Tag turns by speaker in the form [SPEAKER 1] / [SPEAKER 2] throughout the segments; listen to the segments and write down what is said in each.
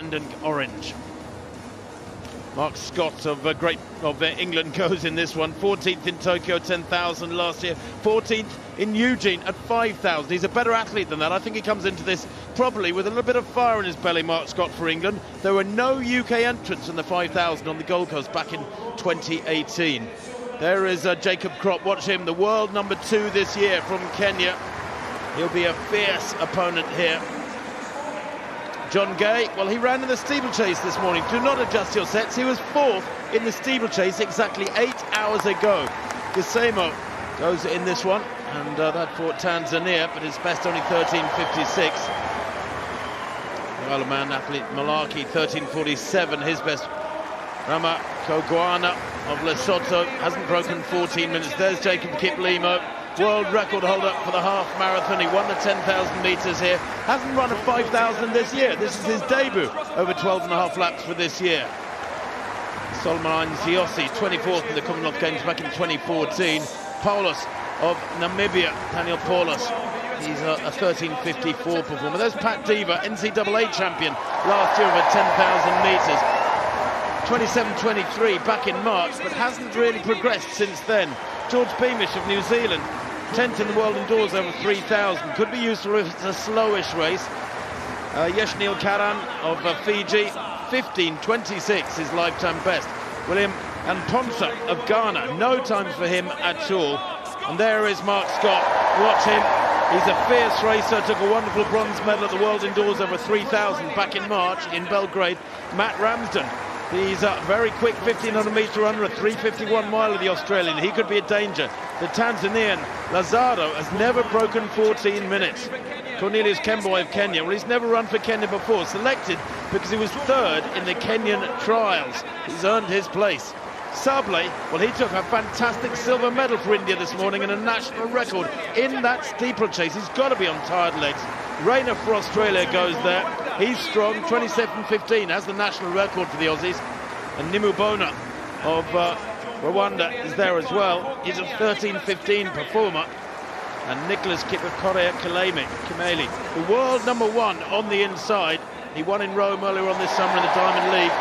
[SPEAKER 1] and orange. Mark Scott of England goes in this one. 14th in Tokyo, 10,000 last year. 14th in Eugene at 5,000. He's a better athlete than that. I think he comes into this probably with a little bit of fire in his belly, Mark Scott, for England. There were no UK entrants in the 5,000 on the Gold Coast back in 2018. There is Jacob Krop. Watch him, the world number 2 this year from Kenya. He'll be a fierce opponent here. John Gay, well, he ran in the steeplechase this morning. Do not adjust your sets. He was 4th in the steeplechase exactly 8 hours ago. Gisemo goes in this one, and that fought Tanzania, but his best only 13.56. The Isle of Man athlete Malaki, 13.47, his best. Rama Kogwana of Lesotho hasn't broken 14 minutes. There's Jacob Kiplimo, world record holder for the half marathon. He won the 10,000 metres here. Hasn't run a 5,000 this year. This is his debut over 12.5 laps for this year. Solomon Nziosi, 24th in the Commonwealth Games back in 2014. Paulus of Namibia, Daniel Paulus, he's a 13.54 performer. There's Pat Diva, NCAA champion last year over 10,000 metres. 27.23 back in March, but hasn't really progressed since then. George Beamish of New Zealand, 10th in the world indoors over 3,000. Could be useful if it's a slowish race. Yeshnil Karan of Fiji, 15.26, his lifetime best. William Anponsa of Ghana, no times for him at all. And there is Mark Scott. Watch him. He's a fierce racer, took a wonderful bronze medal at the world indoors over 3,000 back in March in Belgrade. Matt Ramsden. He's a very quick 1,500 metre runner, a 3:51 mile of the Australian. He could be a danger. The Tanzanian Lazaro has never broken 14 minutes. Cornelius Kemboi of Kenya, well, he's never run for Kenya before. Selected because he was 3rd in the Kenyan trials. He's earned his place. Sable, well, he took a fantastic silver medal for India this morning and a national record in that steeplechase. He's got to be on tired legs. Rayner for Australia goes there. He's strong, 27.15, has the national record for the Aussies. And Nimubona of Rwanda is there as well. He's a 13.15 performer. And Nicholas Kipkorea Kimeli, the world number 1 on the inside. He won in Rome earlier on this summer in the Diamond League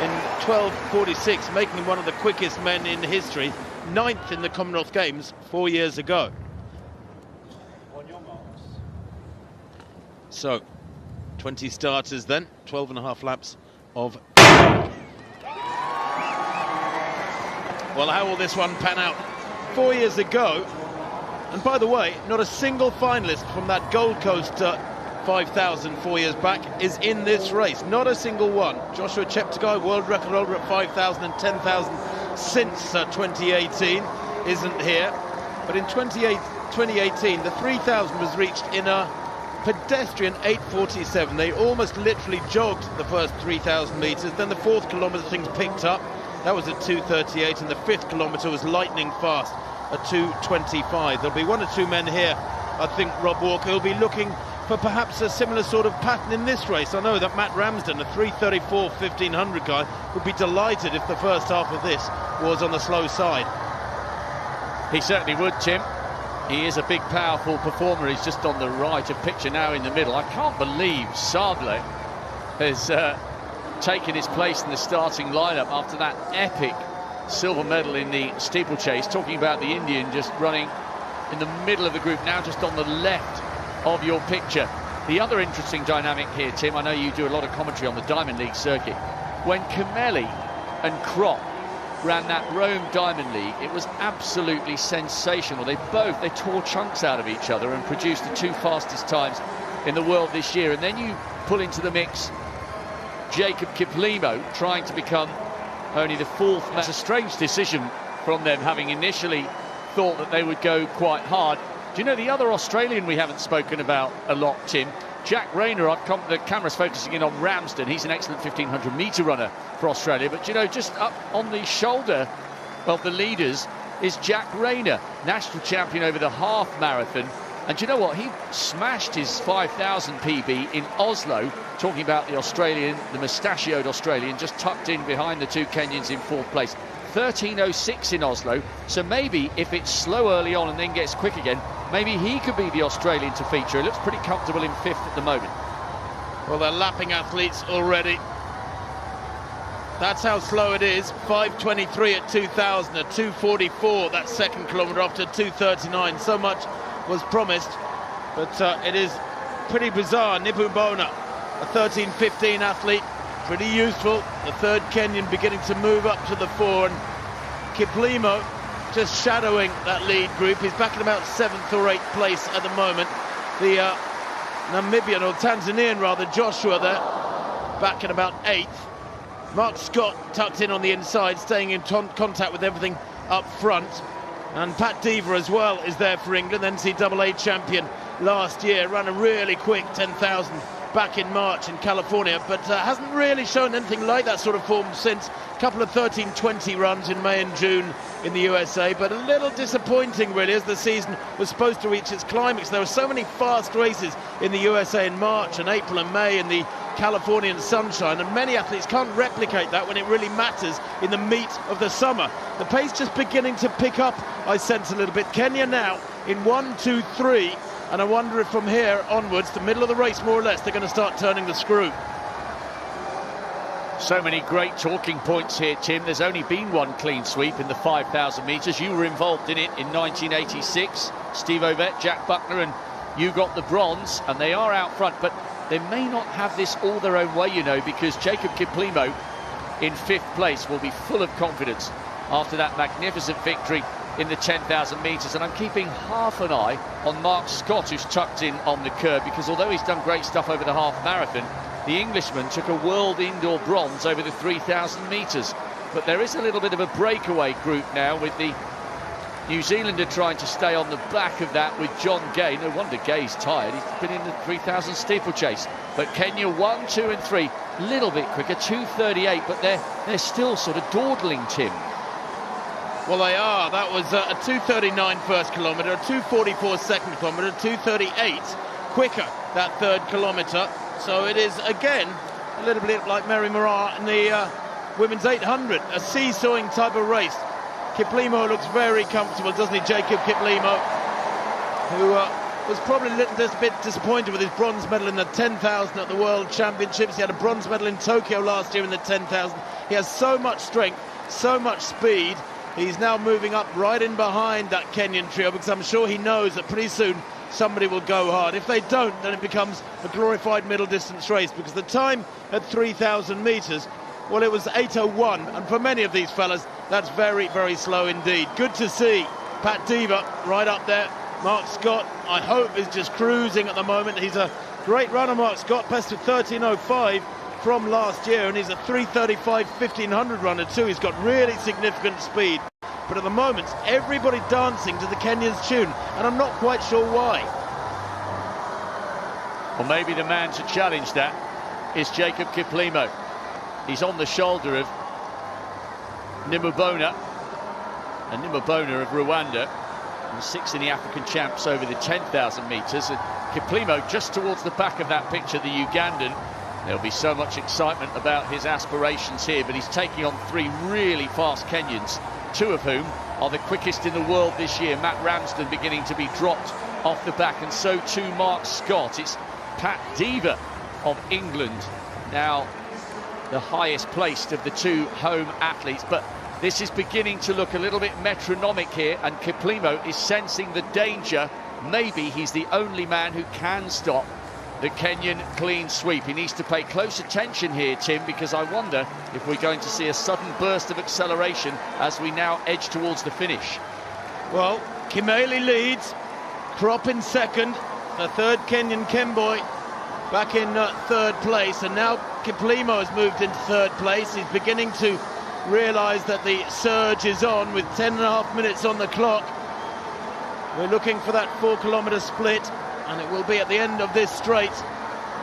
[SPEAKER 1] in 12.46, making him one of the quickest men in history. 9th in the Commonwealth Games 4 years ago. So, 20 starters then, 12.5 laps of... Well, how will this one pan out? 4 years ago, and by the way, not a single finalist from that Gold Coast 5,000 4 years back is in this race. Not a single one. Joshua Cheptegei, world record holder at 5,000 and 10,000 since 2018, isn't here. But in 2018, the 3,000 was reached in a pedestrian 8:47. They almost literally jogged the first 3,000 metres. Then the 4th kilometre things picked up. That was at 2:38, and the 5th kilometre was lightning fast at 2:25. There'll be 1 or 2 men here. I think Rob Walker will be looking for perhaps a similar sort of pattern in this race. I know that Matt Ramsden, a 3:34 1,500 guy, would be delighted if the first half of this was on the slow side.
[SPEAKER 2] He certainly would, Tim. He is a big, powerful performer. He's just on the right of picture now in the middle. I can't believe Sable has taken his place in the starting lineup after that epic silver medal in the steeplechase. Talking about the Indian just running in the middle of the group, now just on the left of your picture. The other interesting dynamic here, Tim, I know you do a lot of commentary on the Diamond League circuit. When Kimeli and Krop ran that Rome Diamond League, it was absolutely sensational. They tore chunks out of each other and produced the 2 fastest times in the world this year. And then you pull into the mix Jacob Kiplimo, trying to become only the 4th man. It's a strange decision from them, having initially thought that they would go quite hard. Do you know the other Australian we haven't spoken about a lot, Tim? Jack Rayner. The camera's focusing in on Ramsden. He's an excellent 1,500 metre runner for Australia. But, you know, just up on the shoulder of the leaders is Jack Rayner, national champion over the half marathon. And do you know what? He smashed his 5,000 PB in Oslo, talking about the Australian, the mustachioed Australian, just tucked in behind the 2 Kenyans in 4th place. 13:06 in Oslo, so maybe if it's slow early on and then gets quick again, maybe he could be the Australian to feature. He looks pretty comfortable in 5th at the moment.
[SPEAKER 1] Well, they're lapping athletes already. That's how slow it is. 5:23 at 2000, at 2:44 that second kilometre after 2:39. So much was promised, but it is pretty bizarre. Nibubona, a 13:15 athlete, pretty useful. The third Kenyan beginning to move up to the fore, and Kiplimo just shadowing that lead group. He's back in about 7th or 8th place at the moment. The Namibian, or Tanzanian rather, Joshua there, back in about 8th. Mark Scott tucked in on the inside, staying in contact with everything up front. And Pat Diva as well is there for England, NCAA champion last year, ran a really quick 10,000 back in March in California, but hasn't really shown anything like that sort of form since. A couple of 13:20 runs in May and June in the USA, but a little disappointing really, as the season was supposed to reach its climax. There were so many fast races in the USA in March and April and May in the Californian sunshine, and many athletes can't replicate that when it really matters in the meat of the summer. The pace just beginning to pick up, I sense a little bit. Kenya now in 1, 2, 3, and I wonder if from here onwards, the middle of the race more or less, they're going to start turning the screw.
[SPEAKER 2] So many great talking points here, Tim. There's only been one clean sweep in the 5,000 metres. You were involved in it in 1986. Steve Ovett, Jack Buckner, and you got the bronze, and they are out front, but they may not have this all their own way, you know, because Jacob Kiplimo in 5th place will be full of confidence after that magnificent victory in the 10,000 metres. And I'm keeping half an eye on Mark Scott, who's tucked in on the curb, because although he's done great stuff over the half marathon, the Englishman took a world indoor bronze over the 3,000 metres. But there is a little bit of a breakaway group now, with the New Zealander trying to stay on the back of that with John Gay. No wonder Gay's tired. He's been in the 3,000 steeplechase. But Kenya 1, 2 and 3, a little bit quicker, 2:38, but they're still sort of dawdling, Tim.
[SPEAKER 1] Well, they are. That was a 2:39 first kilometre, a 2:44 second kilometre, 2:38 quicker that third kilometre. So it is, again, a little bit like Mary Moraa in the women's 800, a seesawing type of race. Kiplimo looks very comfortable, doesn't he, Jacob Kiplimo, who was probably a little bit disappointed with his bronze medal in the 10,000 at the World Championships. He had a bronze medal in Tokyo last year in the 10,000. He has so much strength, so much speed. He's now moving up right in behind that Kenyan trio, because I'm sure he knows that pretty soon somebody will go hard. If they don't, then it becomes a glorified middle distance race, because the time at 3,000 metres, well, it was 8:01, and for many of these fellas, that's very, very slow indeed. Good to see Pat Diva right up there. Mark Scott, I hope, is just cruising at the moment. He's a great runner, Mark Scott, best of 13:05 from last year, and he's a 3:35 1500 runner too. He's got really significant speed. But at the moment, everybody dancing to the Kenyans' tune, and I'm not quite sure why.
[SPEAKER 2] Well, maybe the man to challenge that is Jacob Kiplimo. He's on the shoulder of Nimubona, and Nimubona of Rwanda, and 6th in the African champs over the 10,000 metres. And Kiplimo just towards the back of that picture, the Ugandan. There'll be so much excitement about his aspirations here, but he's taking on 3 really fast Kenyans, 2 of whom are the quickest in the world this year. Matt Ramsden beginning to be dropped off the back, and so too Mark Scott. It's Pat Diva of England now the highest placed of the 2 home athletes, but this is beginning to look a little bit metronomic here, and Kiplimo is sensing the danger. Maybe he's the only man who can stop the Kenyan clean sweep. He needs to pay close attention here, Tim, because I wonder if we're going to see a sudden burst of acceleration as we now edge towards the finish.
[SPEAKER 1] Well, Kimeli leads, Krop in second, the third Kenyan Kemboi back in 3rd place, and now Kiplimo has moved into 3rd place. He's beginning to realise that the surge is on with 10.5 minutes on the clock. We're looking for that 4-kilometre split, and it will be at the end of this straight.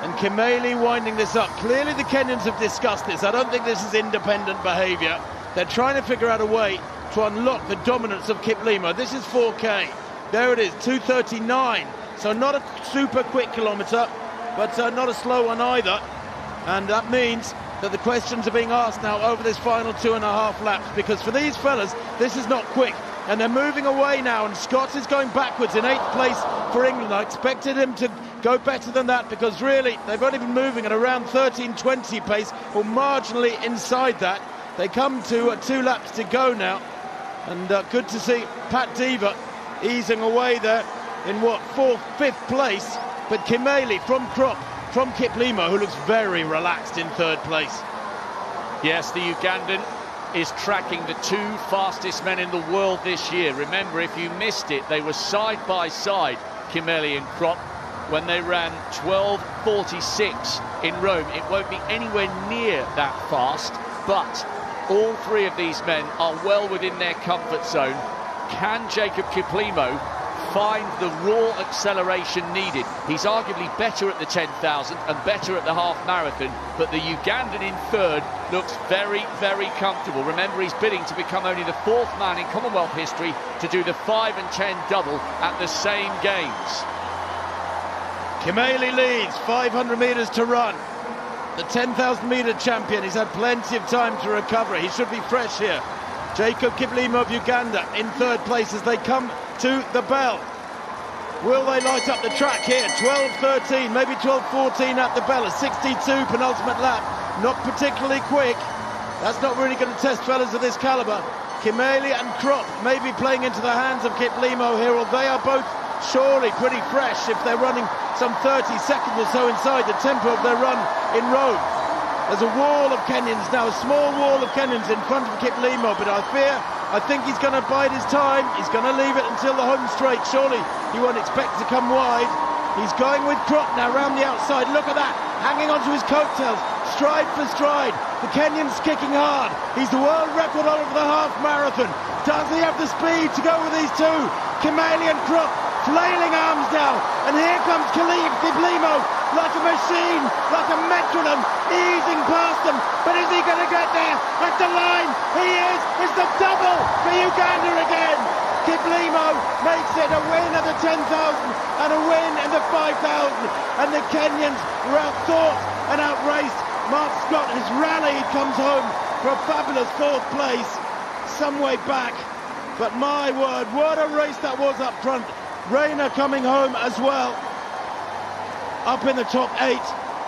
[SPEAKER 1] And Kimeli winding this up. Clearly the Kenyans have discussed this. I don't think this is independent behaviour. They're trying to figure out a way to unlock the dominance of Kiplimo. This is 4K. There it is, 2:39. So not a super quick kilometre, but not a slow one either. And that means that the questions are being asked now over this final 2.5 laps, because for these fellas, this is not quick. And they're moving away now, and Scott is going backwards in 8th place for England. I expected him to go better than that, because really they've only been moving at around 13:20 pace, or marginally inside that. They come to 2 laps to go now, and good to see Pat Diva easing away there in what, 4th, 5th place. But Kimeli from Kiplimo, who looks very relaxed in 3rd place.
[SPEAKER 2] Yes, the Ugandan is tracking the 2 fastest men in the world this year. Remember, if you missed it, they were side by side, Kimeli and Krop, when they ran 12:46 in Rome. It won't be anywhere near that fast, but all 3 of these men are well within their comfort zone. Can Jacob Kiplimo find the raw acceleration needed? He's arguably better at the 10,000 and better at the half marathon, but the Ugandan in 3rd looks very, very comfortable. Remember, he's bidding to become only the 4th man in Commonwealth history to do the 5 and 10 double at the same games.
[SPEAKER 1] Kimeli leads, 500 metres to run. The 10,000 metre champion, he's had plenty of time to recover. He should be fresh here. Jacob Kiplimo of Uganda in 3rd place as they come to the bell. Will they light up the track here? 12:13, maybe 12:14 at the bell. A 62 penultimate lap, not particularly quick. That's not really going to test fellas of this calibre. Kimeli and Krop may be playing into the hands of Kiplimo here, or they are both surely pretty fresh if they're running some 30 seconds or so inside the tempo of their run in Rome. There's a wall of Kenyans now, a small wall of Kenyans in front of Kiplimo, but I think he's going to bide his time. He's going to leave it until the home straight. Surely he won't expect to come wide. He's going with Krop now round the outside. Look at that, hanging onto his coattails, stride for stride. The Kenyan's kicking hard. He's the world record over the half marathon. Does he have the speed to go with these 2? Kimeli and Krop flailing arms now, and here comes Kiplimo like a machine, like a metronome, easing past them. But is he going to get there at the line? He is. It's the double for Uganda again. Kiplimo makes it a win at the 10,000 and a win in the 5,000, and the Kenyans were outthought and outraced. Mark Scott has rallied, comes home for a fabulous 4th place, some way back. But my word, what a race that was up front. Rayner coming home as well, up in the top 8.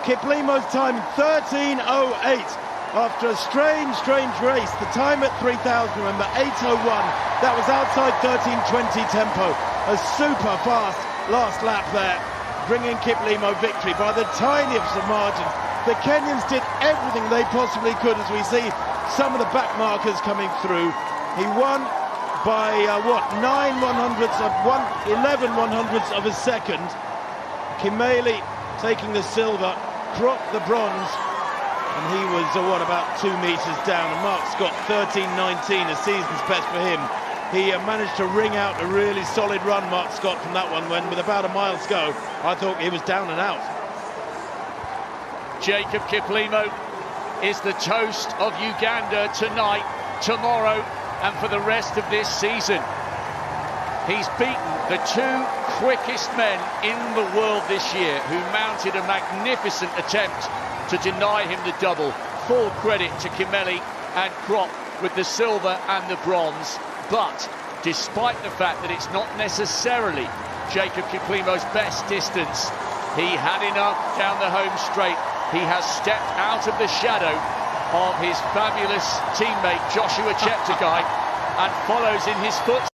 [SPEAKER 1] Kiplimo's time 13:08 after a strange race. The time at 3,000, remember, 8:01. That was outside 13:20 tempo. A super fast last lap there, bringing Kiplimo victory by the tiniest of margins. The Kenyans did everything they possibly could, as we see some of the back markers coming through. He won by 11 100ths of a second. Kimeli taking the silver, Krop the bronze, and he was about 2 metres down. And Mark Scott 13:19, a season's best for him. He managed to wring out a really solid run, Mark Scott, from that one, when with about a mile to go, I thought he was down and out.
[SPEAKER 2] Jacob Kiplimo is the toast of Uganda tonight, tomorrow, and for the rest of this season. He's beaten the 2 quickest men in the world this year, who mounted a magnificent attempt to deny him the double. Full credit to Kimeli and Krop with the silver and the bronze. But despite the fact that it's not necessarily Jacob Kiplimo's best distance, he had enough down the home straight. He has stepped out of the shadow of his fabulous teammate Joshua Cheptegei and follows in his footsteps.